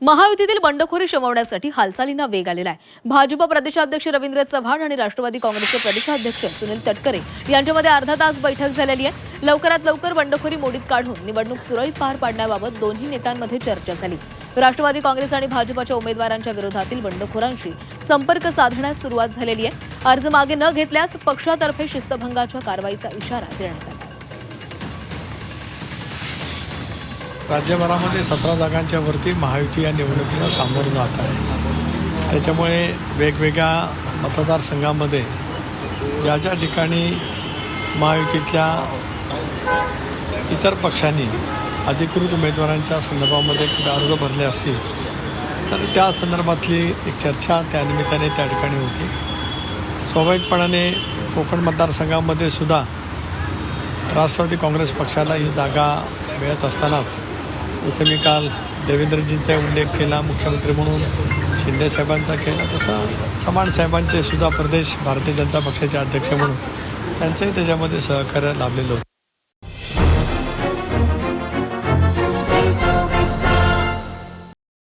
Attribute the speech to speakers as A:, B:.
A: महायुतीतील बंडखोरी शमवण्यासाठी हालचालींना वेग आलेला आहे। भाजप प्रदेशाध्यक्ष रवींद्र चव्हाण आणि राष्ट्रवादी काँग्रेसचे प्रदेशाध्यक्ष सुनील तटकरे यांच्यामध्ये अर्धा तास बैठक झालेली आहे। लवकरात लवकर बंडखोरी मोडीत काढून निवडणूक सुरळीत पार पाडण्याबाबत दोन्ही नेत्यांमध्ये चर्चा झाली। राष्ट्रवादी काँग्रेस आणि भाजपच्या उमेदवारांच्या विरोधातील बंडखोरांशी संपर्क साधण्यास सुरुवात झालेली आहे। अर्ज मागे न घेतल्यास पक्षातर्फे शिस्तभंगाच्या कारवाईचा इशारा देण्यात आला।
B: राज्यभरामध्ये 17 जागांच्या वरती महायुती या निवडणुकीला सामोरं जात आहे। त्याच्यामुळे वेगवेगळ्या मतदारसंघामध्ये ज्या ज्या ठिकाणी महायुतीतल्या इतर पक्षांनी अधिकृत उमेदवारांच्या संदर्भामध्ये कुठे अर्ज भरले असतील तर त्या संदर्भातली एक चर्चा त्या निमित्ताने त्या ठिकाणी होती। स्वाभाविकपणाने कोकण मतदारसंघामध्ये सुद्धा राष्ट्रवादी काँग्रेस पक्षाला ही जागा मिळत असतानाच जसं मी काल देवेंद्रजींचा उल्लेख केला मुख्यमंत्री म्हणून, शिंदेसाहेबांचा केला, तसं चव्हाण साहेबांचे सुद्धा प्रदेश भारतीय जनता पक्षाचे अध्यक्ष म्हणून त्यांचंही त्याच्यामध्ये सहकार्य लाभलेलं होतं।